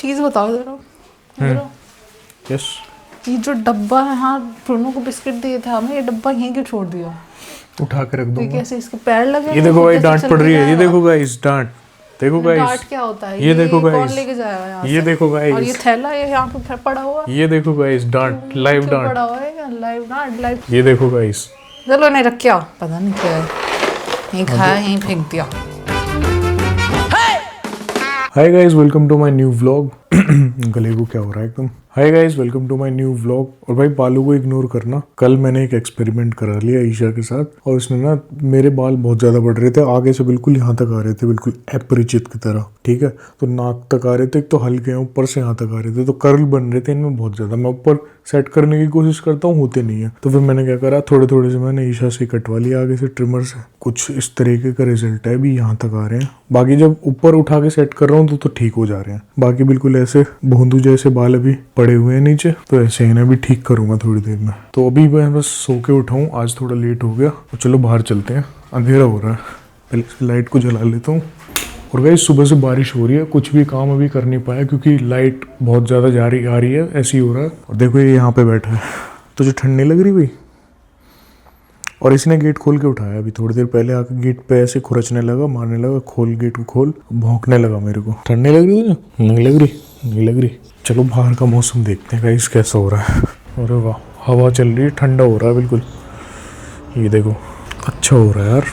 चीज बताओ जरा। यस, ये जो डब्बा है, हाँ ब्रूनो को बिस्किट दिए थे हमें, ये डब्बा यहीं क्यों छोड़ दिया? उठा के रख दूंगा। कैसे इसके पैर लगे? ये देखो भाई डांट पड़ रही है, ये देखो गाइस डांट, देखो गाइस डांट क्या होता है? ये देखो गाइस, कौन लेके जाएगा यहाँ ये से? देखो गाइस, और ये थैला ये यहाँ पे पड़ा हुआ है, ये देखो गाइस डांट, लाइव डांट पड़ा हुआ है, लाइव डांट, लाइव। ये देखो गाइस, चलो नहीं रख, क्या पता नहीं क्या है, यहीं खाया यहीं फेंक दिया। Hi guys, welcome to my new vlog. गले को क्या हो रहा है एकदम। Hi guys, welcome to my new vlog. और भाई बालों को इग्नोर करना, कल मैंने एक एक्सपेरिमेंट करा लिया ईशा के साथ और उसने ना, मेरे बाल बहुत ज्यादा बढ़ रहे थे, आगे से बिल्कुल यहाँ तक आ रहे थे, बिल्कुल अपरिचित की तरह, ठीक है। तो नाक तक आ रहे थे, एक तो हल्के हैं, ऊपर से यहाँ तक आ रहे थे, तो कर्ल बन रहे थे इनमें बहुत ज्यादा। मैं ऊपर सेट करने की कोशिश करता हूँ, होते नहीं है। तो फिर मैंने क्या करा, थोड़े थोड़े से मैंने ईशा से कटवा लिया आगे से ट्रिमर से। कुछ इस तरीके का रिजल्ट है, अभी यहाँ तक आ रहे हैं। बाकी जब ऊपर उठा के सेट कर रहा हूँ तो ठीक हो जा रहे हैं। बाकी बिल्कुल ऐसे भोंदू जैसे बाल अभी पड़े हुए हैं नीचे, तो ऐसे इन्हें भी ठीक करूंगा थोड़ी देर में। तो अभी मैं बस सो के उठा हूँ, आज थोड़ा लेट हो गया। तो चलो बाहर चलते हैं, अंधेरा हो रहा है, पहले इसकी लाइट को जला लेता हूँ। और गाइस सुबह से बारिश हो रही है, कुछ भी काम अभी कर नहीं पाया क्योंकि लाइट बहुत ज़्यादा आ रही है, ऐसे ही हो रहा है। और देखो ये यहाँ पे बैठा है, तुझे ठंड नहीं लग रही भाई? और इसने गेट खोल के उठाया, अभी थोड़ी देर पहले आके गेट पे ऐसे खुरचने लगा, मारने लगा, खोल गेट को खोल, भौंकने लगा मेरे को। ठंड नहीं लग रही तुझे? नहीं लग रही, नहीं लग रही। चलो बाहर का मौसम देखते हैं गाइस कैसा हो रहा है। अरे वाह, हवा चल रही है, ठंडा हो रहा है बिल्कुल। ये देखो अच्छा हो रहा है यार।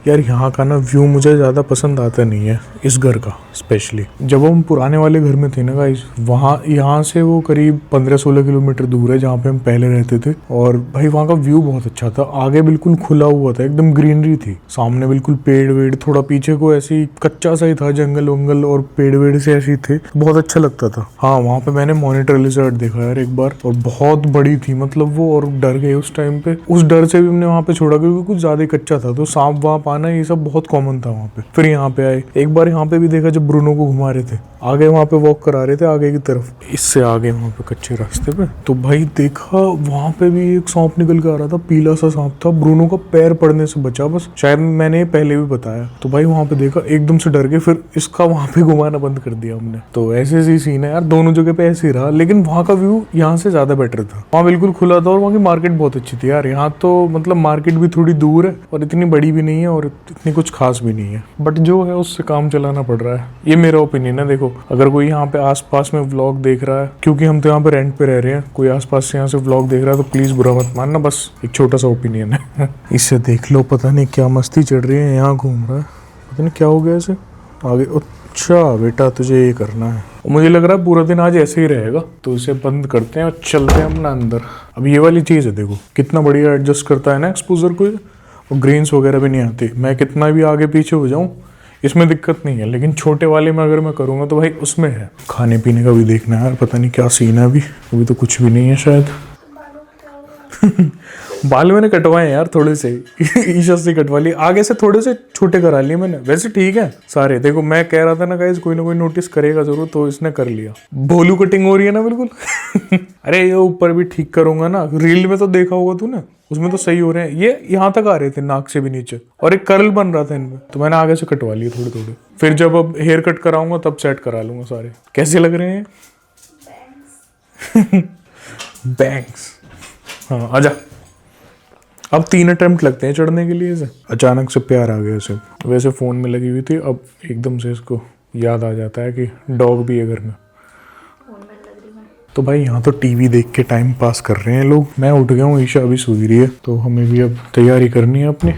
यार यहाँ का ना व्यू मुझे ज़्यादा पसंद आता नहीं है, इस घर का स्पेशली। जब हम पुराने वाले घर में थे ना गाइस, वहाँ यहाँ से वो करीब 15-16 किलोमीटर दूर है जहाँ पे हम पहले रहते थे। और भाई वहाँ का व्यू बहुत अच्छा था, आगे बिल्कुल खुला हुआ था, एकदम ग्रीनरी थी, सामने बिल्कुल पेड़ वेड़, थोड़ा पीछे को ऐसी कच्चा सा ही था, जंगल वंगल और पेड़ वेड़ से ऐसी थे, बहुत अच्छा लगता था। हाँ वहाँ पे मैंने मॉनिटर लिजर्ड देखा यार एक बार, और बहुत बड़ी थी मतलब वो, और डर गए उस टाइम पे। उस डर से भी हमने वहाँ पे छोड़ा क्योंकि कुछ ज्यादा ही कच्चा था, तो सांप वाप आना ये सब बहुत कॉमन था वहाँ पे। फिर यहाँ पे आए, एक बार यहाँ पे भी देखा जब ब्रूनो को घुमा रहे थे, आगे वहाँ पे वॉक करा रहे थे आगे की तरफ, इससे आगे वहाँ पे कच्चे रास्ते पे, तो भाई देखा वहाँ पे भी एक सांप निकल के आ रहा था, पीला सा सांप था। ब्रूनो का पैर पड़ने से बचा बस, शायद मैंने पहले भी बताया। तो भाई वहाँ पे देखा, एकदम से डर गए, फिर इसका वहाँ पे घुमाना बंद कर दिया हमने। तो ऐसे ही सीन है यार, दोनों जगह पे ऐसे ही रहा, लेकिन वहाँ का व्यू यहाँ से ज्यादा बेटर था। वहाँ बिल्कुल खुला था और वहाँ की मार्केट बहुत अच्छी थी यार। यहाँ तो मतलब मार्केट भी थोड़ी दूर है और इतनी बड़ी भी नहीं है और इतनी कुछ खास भी नहीं है, बट जो है उससे काम चलाना पड़ रहा है। ये मेरा ओपिनियन है। देखो अगर कोई यहाँ पे आसपास में व्लॉग देख रहा है, क्योंकि हम तो यहाँ पे रेंट पे रह रहे हैं, कोई आसपास से यहाँ से व्लॉग देख रहा है तो प्लीज बुरा मत मानना, बस एक छोटा सा ओपिनियन है। इससे देख लो, पता नहीं क्या मस्ती चढ़ रही है, यहाँ घूम रहा है, पता नहीं क्या हो गया इसे आगे। अच्छा बेटा तुझे ये करना है, मुझे लग रहा है पूरा दिन आज ऐसे ही रहेगा, तो इसे बंद करते हैं और चलते हैं अपना अंदर। अब ये वाली चीज़ है, देखो कितना बढ़िया एडजस्ट करता है ना एक्सपोजर को, और ग्रेन्स वगैरह भी नहीं आती। मैं कितना भी आगे पीछे हो जाऊं इसमें दिक्कत नहीं है, लेकिन छोटे वाले में अगर मैं करूँगा तो भाई उसमें है। खाने पीने का भी देखना है यार, पता नहीं क्या सीन है अभी तो कुछ भी नहीं है शायद। बाल मैंने कटवाए यार थोड़े से, ईशा से कटवा लिए, आगे से थोड़े से छोटे करा लिए मैंने, वैसे ठीक है सारे। देखो मैं कह रहा था ना गाइस, कोई ना कोई नोटिस करेगा जरूर, तो इसने कर लिया। भोलू कटिंग हो रही है ना बिल्कुल। अरे ये ऊपर भी ठीक करूंगा ना, रील में तो देखा होगा तूने, उसमें तो सही हो रहे हैं। ये यहाँ तक आ रहे थे नाक से भी नीचे, और एक कर्ल बन रहा था इनमें, तो मैंने आगे से कटवा लिए थोड़े थोड़े। फिर जब अब हेयर कट कराऊंगा तब सेट करा लूंगा सारे। कैसे लग रहे हैं? बैंग्स। हाँ आजा। अब 3 अटेम्प्ट लगते हैं चढ़ने के लिए। इसे अचानक से प्यार आ गया इसे, वैसे फ़ोन में लगी हुई थी, अब एकदम से इसको याद आ जाता है कि डॉग भी है घर में। तो भाई यहाँ तो टीवी देख के टाइम पास कर रहे हैं लोग। मैं उठ गया हूँ, ईशा अभी सो रही है, तो हमें भी अब तैयारी करनी है अपनी।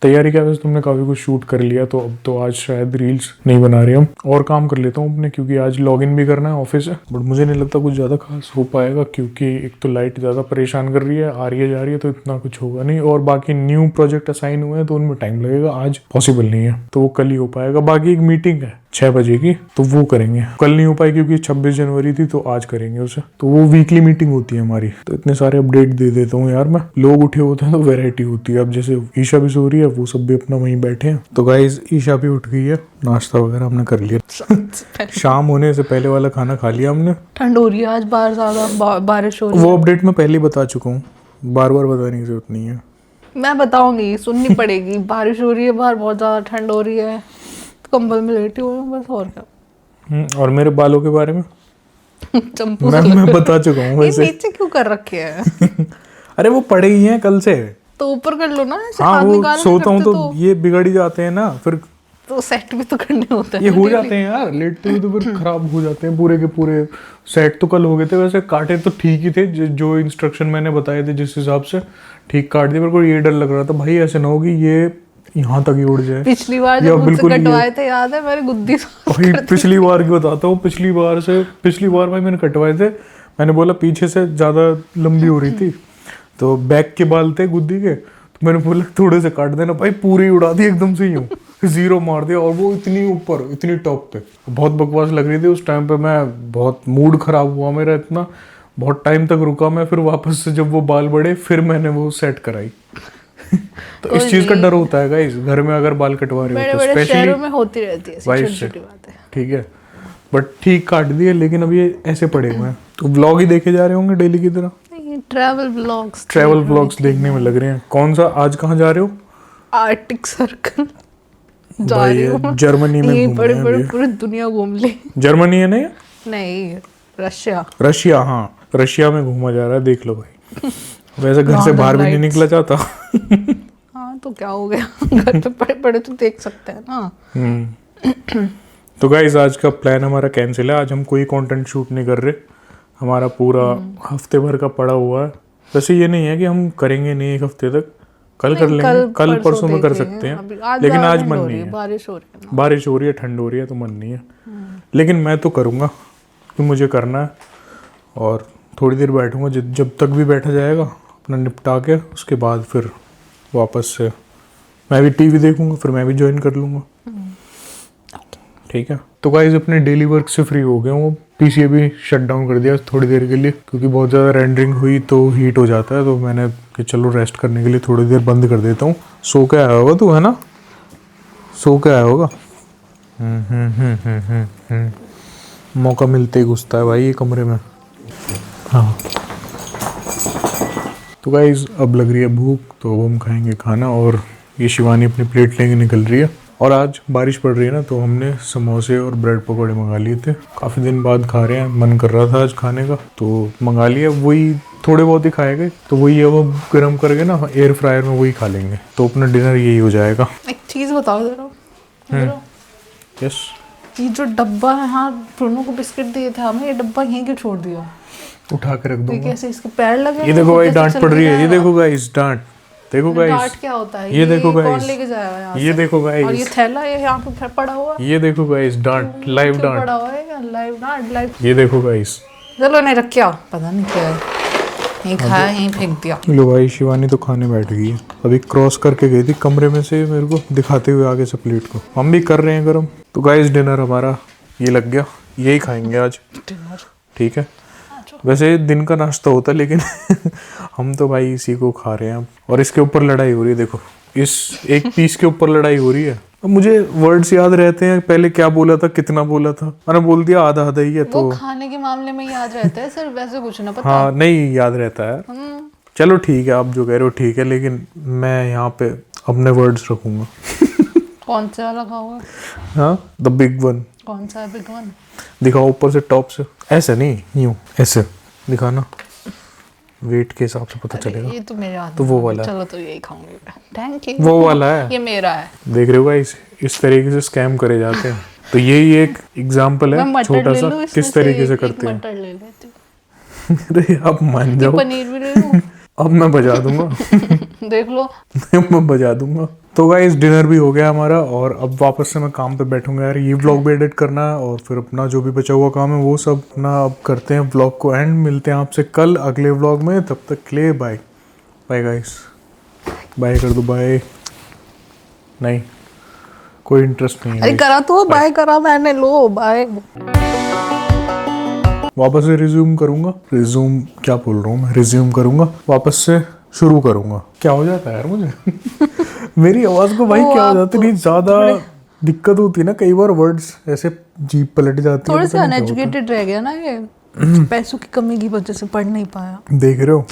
तैयारी क्या, वैसे तुमने काफ़ी कुछ शूट कर लिया, तो अब तो आज शायद रील्स नहीं बना रहे हम, और काम कर लेता हूँ अपने, क्योंकि आज लॉगिन भी करना है ऑफिस से। बट मुझे नहीं लगता कुछ ज़्यादा खास हो पाएगा, क्योंकि एक तो लाइट ज़्यादा परेशान कर रही है, आ रही है जा रही है, तो इतना कुछ होगा नहीं। और बाकी न्यू प्रोजेक्ट असाइन हुए हैं तो उनमें टाइम लगेगा, आज पॉसिबल नहीं है, तो वो कल ही हो पाएगा। बाकी एक मीटिंग है 6 बजे की, तो वो करेंगे। कल नहीं हो पाई क्योंकि 26 जनवरी थी, तो आज करेंगे उसे। तो वो वीकली मीटिंग होती है हमारी। तो इतने सारे अपडेट दे देता हूँ यार मैं, लोग उठे होते हैं तो वैरायटी होती है। अब जैसे ईशा भी सो रही है, वो सब भी अपना वहीं बैठे हैं। तो गाइस ईशा भी उठ गई है, नाश्ता वगैरह हमने कर लिया। शाम होने से पहले वाला खाना खा लिया हमने। ठंड हो रही है आज, बाहर ज्यादा बारिश हो रही है। वो अपडेट मैं पहले बता चुका हूँ, बार बार बताने की जरूरत नहीं है। मैं बताऊंगी, सुननी पड़ेगी। बारिश हो रही है बाहर, बहुत ज्यादा ठंड हो रही है, तो कंबल में लेटी हुई हूँ बस, और क्या। और मेरे बालों के बारे में चंपू मैं बता चुका हूँ ये वैसे। नीचे क्यों कर रखे हैं? अरे वो पड़े ही हैं कल से। तो ऊपर कर लो ना, ऐसे हाँ हाथ वो निकाल के सोता हूँ करते तो ये बिगड़ ही जाते हैं ना फिर। तो सेट भी तो करने होते हैं ये ना हो daily। जाते हैं यार, लेटते ही तो फिर खराब हो जाते हैं पूरे के पूरे। सेट तो कल हो गए थे, वैसे काटे तो ठीक ही थे, जो इंस्ट्रक्शन मैंने बताए थे जिस हिसाब से ठीक काट दिए। मेरे को ये डर लग रहा था भाई ऐसे ना हो कि ये यहाँ तक ही उड़ जाए। पिछली बार या जब मुझसे बिल्कुल ये- कटवाए थे, याद है? मेरी गुद्दी साफ भाई कर दी। पिछली बार की बताता हूँ, पिछली बार भाई मैंने कटवाए थे। मैंने बोला पीछे से ज्यादा लंबी हो रही थी, तो बैक के बाल थे गुद्दी के, तो मैंने बोला थोड़े से काट देना। भाई पूरी उड़ा दी एकदम से, यूं जीरो मार दिया, और वो इतनी ऊपर, इतनी टॉप पे। बहुत बकवास लग रही थी उस टाइम पे। मैं बहुत मूड खराब हुआ मेरा इतना, बहुत टाइम तक रुका मैं। फिर वापस से जब वो बाल बढ़े फिर मैंने वो सेट कराई। तो इस चीज का डर होता है गाइस, घर में अगर बाल कटवा रहे हो बड़े तो बड़े स्पेशली शहरों में होती रहती है ऐसी वाइफ छोटी से। छोटी बातें। ठीक है, बट ठीक काट दिए, लेकिन अब ये ऐसे पड़े हुए हैं। तो व्लॉग ही देखे जा रहे होंगे डेली की तरह। नहीं, ट्रैवल व्लॉग्स देखने में लग रहे हैं। कौन सा, आज कहाँ जा रहे हो? आर्टिक सर्कल जा भाई रही ये हूँ। जर्मनी में ये घूम बड़े रहे हैं बड़े अभी। पूरी दुनिया घूम ली। जर्मनी है ना ये? नहीं, रशिया। रशिया, हाँ रशिया में घूमा जा रहा है, देख लो भाई। वैसे घर से Northern बाहर भी नहीं Lights। निकला जाता। हाँ तो क्या हो गया? घर पे पड़े पड़े तो देख सकते हैं ना। तो गाइस आज का प्लान हमारा कैंसिल है। आज हम कोई कंटेंट शूट नहीं कर रहे। हमारा पूरा हफ्ते भर का पड़ा हुआ है। वैसे ये नहीं है कि हम करेंगे नहीं एक हफ्ते तक, कल कर लेंगे, कल परसों में कर सकते हैं, लेकिन आज मन नहीं है। बारिश हो रही है। बारिश हो रही है, ठंड हो रही है, तो मन नहीं है। लेकिन मैं तो करूँगा कि मुझे करना है, और थोड़ी देर बैठूंगा, जब तक भी बैठा जाएगा अपना निपटा के, उसके बाद फिर वापस से मैं भी टीवी देखूंगा, फिर मैं भी ज्वाइन कर लूँगा। ठीक है, तो गाइस अपने डेली वर्क से फ्री हो गए हूँ। पीसी अभी शट डाउन कर दिया थोड़ी देर के लिए, क्योंकि बहुत ज़्यादा रेंडरिंग हुई तो हीट हो जाता है। तो मैंने कि चलो रेस्ट करने के लिए थोड़ी देर बंद कर देता हूँ। सो के आया होगा तू, है ना? सो के आया होगा। मौका मिलते ही घुसता है भाई ये कमरे में। हाँ तो गाइस अब लग रही है भूख, तो अब हम खाएंगे खाना। और ये शिवानी अपनी प्लेट लेके निकल रही है। और आज बारिश पड़ रही है ना, तो हमने समोसे और ब्रेड पकौड़े मंगा लिए थे। काफ़ी दिन बाद खा रहे हैं, मन कर रहा था आज खाने का, तो मंगा लिया। वही थोड़े बहुत ही खाएंगे, तो वही अब हम गर्म करके ना एयर फ्रायर में वही खा लेंगे, तो अपना डिनर यही हो जाएगा। एक चीज बताओ जरा, यस, ये जो डब्बा है, हाँ ब्रूनो को बिस्किट दिए थे हमें, ये डब्बा यहीं क्यों छोड़ दिया? उठा के रख तो दूंगा। कैसे इसके पैर लगे? ये देखो भाई डांट पड़ रही है, ये देखो गाइस डांट, देखो गाइस डांट क्या होता है? ये देखो कौन गाइस, लेके जाएगा यहाँ ये से? देखो और ये गाइस, थैला ये यहाँ पे पड़ा हुआ है, ये देखो गाइस डांट, लाइव क्यों डांट, पड़ा हुआ है? लाइव। ये देखो गाइस। चलो नहीं रखा, पता नहीं क्या है, यहीं खाया यहीं फेंक दिया। लो भाई शिवानी तो खाने बैठ गई है। अभी क्रॉस करके गई थी कमरे में से मेरे को दिखाते हुए आगे से प्लेट को। हम भी कर रहे हैं गरम। तो गाइस डिनर हमारा ये लग गया, यही खाएंगे आज। ठीक है, वैसे दिन का नाश्ता होता है, लेकिन हम तो भाई इसी को खा रहे हैं। और इसके ऊपर लड़ाई हो रही है, देखो इस एक पीस के ऊपर लड़ाई हो रही है। अब मुझे वर्ड्स याद रहते हैं, पहले क्या बोला था, कितना बोला था, मैंने बोल दिया आधा आधा ही है। वो तो खाने के मामले में याद रहता है सिर्फ, वैसे कुछ ना पता। हाँ नहीं याद रहता है। चलो ठीक है, आप जो कह रहे हो ठीक है, लेकिन मैं यहाँ पे अपने वर्ड्स रखूंगा। कौन सा लगा हुआ? हाँ द बिग वन। कौन सा है बिग वन? दिखाओ ऊपर से, टॉप से, ऐसे नहीं यूं, ऐसे दिखाना, वेट के हिसाब से पता चलेगा। ये तो मेरे हाथ तो में वो है। वाला चलो तो यही खाऊंगी। Thank you. वो वाला है, ये मेरा है। देख रहे हो गाइस, इस तरीके से स्कैम करे जाते हैं। तो यही एक एग्जांपल मैं है मटर छोटा ले सा लूं, किस तरीके से करते हैं। मटर ले लेती हूँ। अरे अब मान जाओ, पनीर भी ले लूं। अब मैं बजा दूंगा। देख लो। मैं बजा दूंगा। तो गाइस डिनर भी हो गया हमारा, और अब वापस से मैं काम पे बैठूंगा यार। ये व्लॉग भी एडिट करना है, और फिर अपना जो भी बचा हुआ काम है वो सब अपना अब करते हैं व्लॉग को एंड। मिलते हैं आपसे कल अगले व्लॉग में, तब तक के लिए बाय बाय गाइस। बाय कर दो, बाय। नहीं कोई इंटरेस्ट नहीं अरे है। करा तो बाय करा मैंने, लो बाय। वापस से रिज्यूम करूंगा, रिज्यूम क्या बोल रहा हूँ मैं, रिज्यूम करूंगा, वापस से शुरू करूंगा। क्या हो जाता है यार मुझे मेरी आवाज को भाई क्या हो जाता है, नहीं ज्यादा दिक्कत होती है ना कई बार, वर्ड्स ऐसे जीप पलट जाती है। थोड़े से अनएजुकेटेड रह गया ना ये, पैसों की कमी की वजह से पढ़ नहीं पाया। देख रहे हो,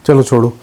चलो छोड़ो।